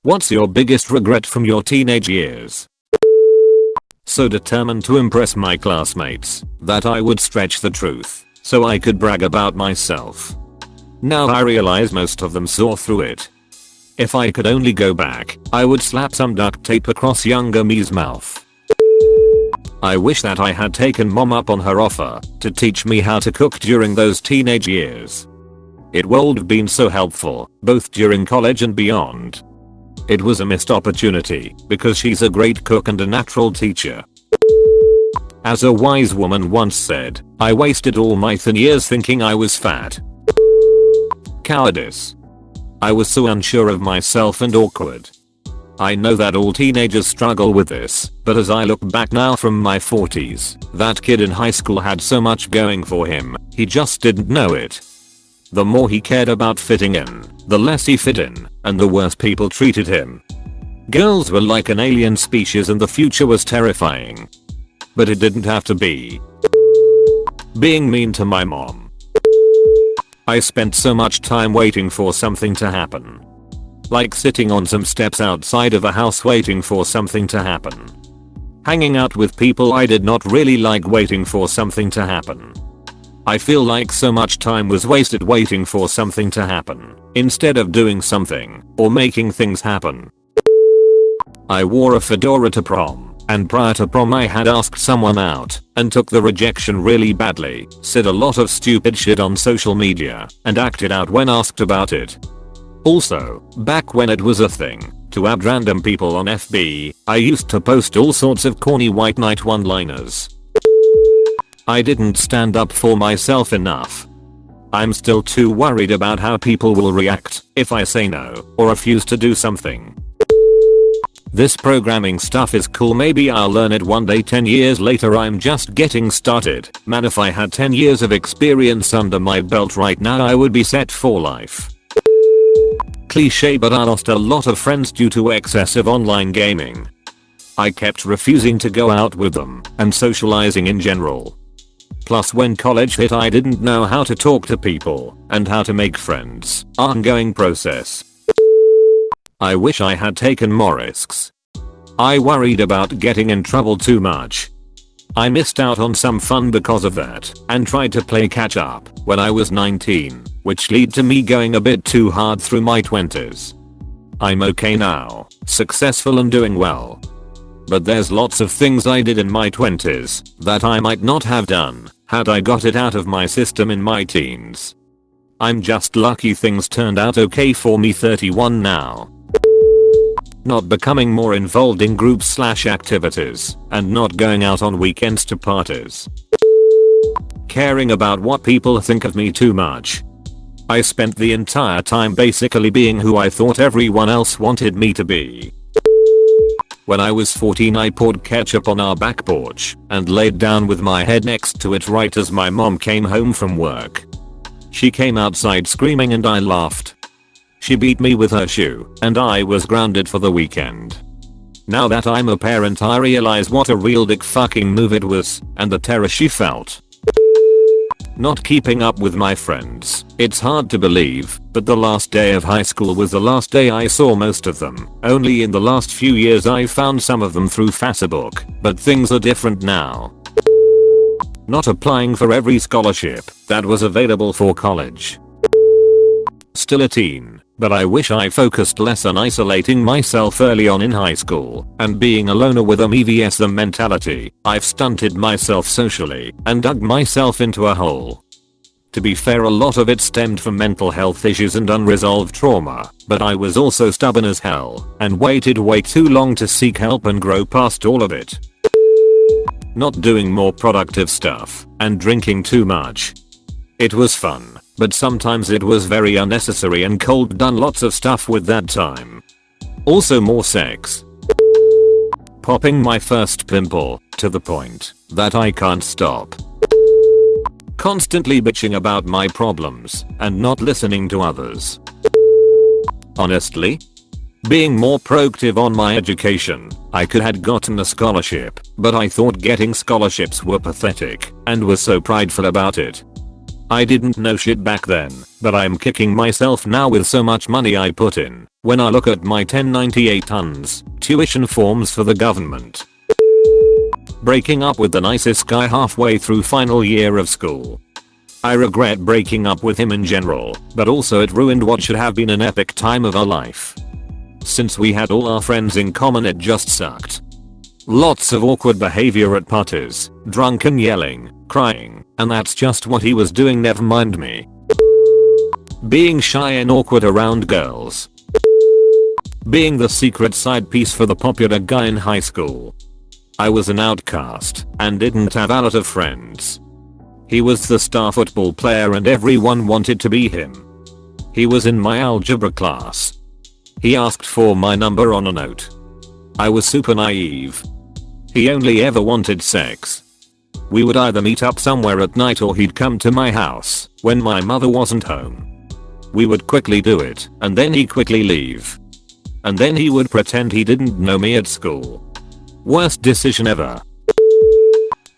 What's your biggest regret from your teenage years? So determined to impress my classmates that I would stretch the truth so I could brag about myself. Now I realize most of them saw through it. If I could only go back, I would slap some duct tape across younger me's mouth. I wish that I had taken mom up on her offer to teach me how to cook during those teenage years. It would have been so helpful, both during college and beyond. It was a missed opportunity because she's a great cook and a natural teacher. As a wise woman once said, I wasted all my thin years thinking I was fat. Cowardice. I was so unsure of myself and awkward. I know that all teenagers struggle with this, but as I look back now from my 40s, that kid in high school had so much going for him, he just didn't know it. The more he cared about fitting in, the less he fit in, and the worse people treated him. Girls were like an alien species and the future was terrifying. But it didn't have to be. Being mean to my mom. I spent so much time waiting for something to happen. Like sitting on some steps outside of a house waiting for something to happen. Hanging out with people I did not really like waiting for something to happen. I feel like so much time was wasted waiting for something to happen, instead of doing something, or making things happen. I wore a fedora to prom, and prior to prom I had asked someone out, and took the rejection really badly, said a lot of stupid shit on social media, and acted out when asked about it. Also, back when it was a thing to add random people on FB, I used to post all sorts of corny white knight one-liners. I didn't stand up for myself enough. I'm still too worried about how people will react if I say no or refuse to do something. This programming stuff is cool, maybe I'll learn it one day. 10 years later I'm just getting started. Man, if I had 10 years of experience under my belt right now I would be set for life. Cliche, but I lost a lot of friends due to excessive online gaming. I kept refusing to go out with them and socializing in general. Plus when college hit I didn't know how to talk to people and how to make friends. Ongoing process. I wish I had taken more risks. I worried about getting in trouble too much. I missed out on some fun because of that and tried to play catch up when I was 19, which led to me going a bit too hard through my 20s. I'm okay now, successful and doing well. But there's lots of things I did in my 20s that I might not have done had I got it out of my system in my teens. I'm just lucky things turned out okay for me. 31 now. Not becoming more involved in groups/activities and not going out on weekends to parties. Caring about what people think of me too much. I spent the entire time basically being who I thought everyone else wanted me to be. When I was 14 I poured ketchup on our back porch and laid down with my head next to it right as my mom came home from work. She came outside screaming and I laughed. She beat me with her shoe and I was grounded for the weekend. Now that I'm a parent I realize what a real dick fucking move it was and the terror she felt. Not keeping up with my friends. It's hard to believe, but the last day of high school was the last day I saw most of them. Only in the last few years I found some of them through Facebook, but things are different now. Not applying for every scholarship that was available for college. Still a teen, but I wish I focused less on isolating myself early on in high school and being a loner with a me vs them mentality. I've stunted myself socially and dug myself into a hole. To be fair, a lot of it stemmed from mental health issues and unresolved trauma, but I was also stubborn as hell and waited way too long to seek help and grow past all of it. Not doing more productive stuff and drinking too much. It was fun, but sometimes it was very unnecessary and cold. Done lots of stuff with that time. Also more sex. Popping my first pimple to the point that I can't stop. Constantly bitching about my problems and not listening to others. Honestly, being more proactive on my education. I could have gotten a scholarship, but I thought getting scholarships were pathetic and was so prideful about it. I didn't know shit back then, but I'm kicking myself now with so much money I put in When I look at my 1098 tons, tuition forms for the government. Breaking up with the nicest guy halfway through final year of school. I regret breaking up with him in general, but also it ruined what should have been an epic time of our life. Since we had all our friends in common, it just sucked. Lots of awkward behavior at parties, drunken yelling, crying, and that's just what he was doing, never mind me. Being shy and awkward around girls. Being the secret side piece for the popular guy in high school. I was an outcast and didn't have a lot of friends. He was the star football player and everyone wanted to be him. He was in my algebra class. He asked for my number on a note. I was super naive. He only ever wanted sex. We would either meet up somewhere at night or he'd come to my house when my mother wasn't home. We would quickly do it and then he'd quickly leave. And then he would pretend he didn't know me at school. Worst decision ever.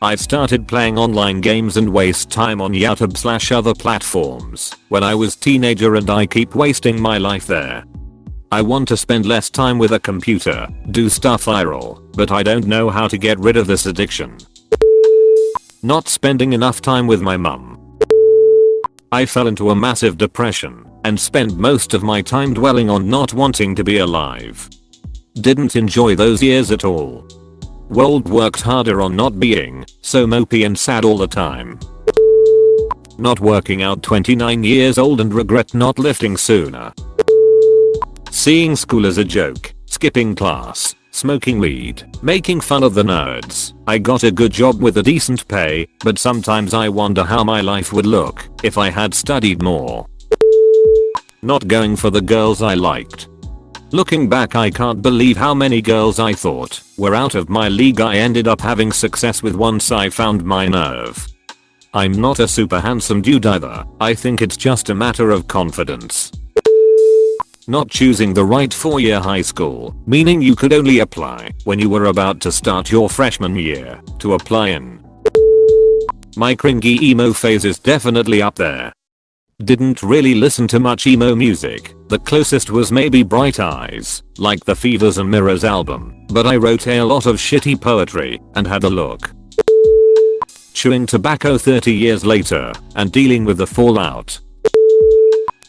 I started playing online games and waste time on YouTube/other platforms when I was teenager and I keep wasting my life there. I want to spend less time with a computer, do stuff viral, but I don't know how to get rid of this addiction. Not spending enough time with my mum. I fell into a massive depression and spent most of my time dwelling on not wanting to be alive. Didn't enjoy those years at all. Worked harder on not being so mopey and sad all the time. Not working out, 29 years old and regret not lifting sooner. Seeing school as a joke, skipping class, smoking weed, making fun of the nerds. I got a good job with a decent pay, but sometimes I wonder how my life would look if I had studied more. Not going for the girls I liked. Looking back, I can't believe how many girls I thought were out of my league I ended up having success with once I found my nerve. I'm not a super handsome dude either. I think it's just a matter of confidence. Not choosing the right 4-year high school, meaning you could only apply when you were about to start your freshman year to apply in. My cringy emo phase is definitely up there. Didn't really listen to much emo music. The closest was maybe Bright Eyes, like the Fevers and Mirrors album, but I wrote a lot of shitty poetry and had a look. Chewing tobacco 30 years later and dealing with the fallout.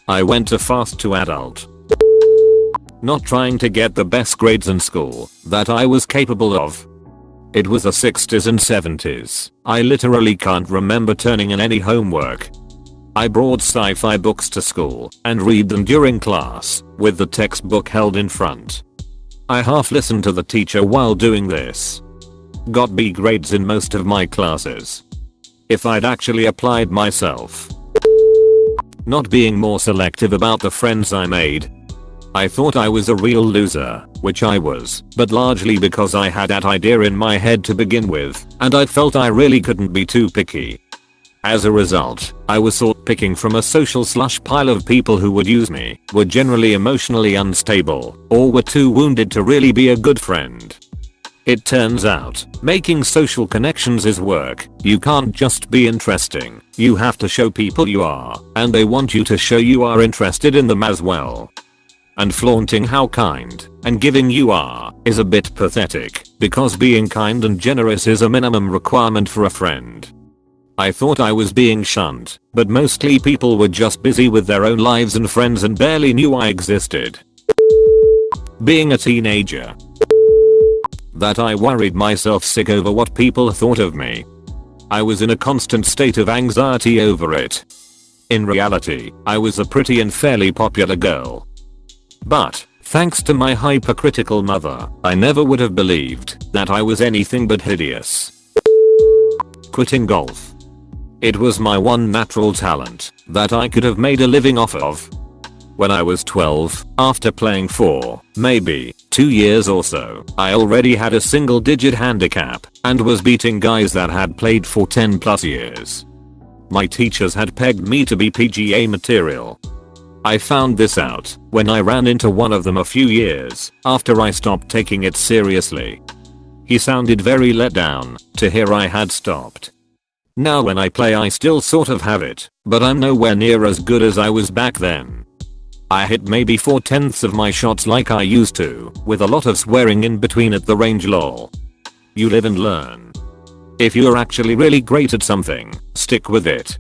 I went too fast to adult. Not trying to get the best grades in school that I was capable of. It was the 60s and 70s. I literally can't remember turning in any homework. I brought sci-fi books to school and read them during class with the textbook held in front. I half listened to the teacher while doing this. Got B grades in most of my classes. If I'd actually applied myself. Not being more selective about the friends I made. I thought I was a real loser, which I was, but largely because I had that idea in my head to begin with, and I felt I really couldn't be too picky. As a result, I was sort picking from a social slush pile of people who would use me, were generally emotionally unstable, or were too wounded to really be a good friend. It turns out, making social connections is work. You can't just be interesting, you have to show people you are, and they want you to show you are interested in them as well. And flaunting how kind and giving you are is a bit pathetic, because being kind and generous is a minimum requirement for a friend. I thought I was being shunned, but mostly people were just busy with their own lives and friends and barely knew I existed. Being a teenager. That I worried myself sick over what people thought of me. I was in a constant state of anxiety over it. In reality, I was a pretty and fairly popular girl. But, thanks to my hypercritical mother, I never would have believed that I was anything but hideous. Quitting golf. It was my one natural talent that I could have made a living off of. When I was 12, after playing for, maybe, 2 years or so, I already had a single digit handicap and was beating guys that had played for 10 plus years. My teachers had pegged me to be PGA material. I found this out when I ran into one of them a few years after I stopped taking it seriously. He sounded very let down to hear I had stopped. Now when I play I still sort of have it, but I'm nowhere near as good as I was back then. I hit maybe 4/10 of my shots like I used to, with a lot of swearing in between at the range lol. You live and learn. If you're actually really great at something, stick with it.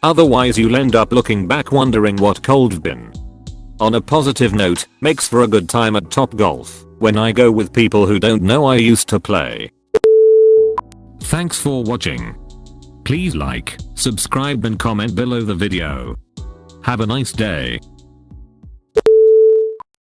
Otherwise you'll end up looking back wondering what could've been. On a positive note, makes for a good time at Top Golf, when I go with people who don't know I used to play. Thanks for watching. Please like, subscribe and comment below the video. Have a nice day.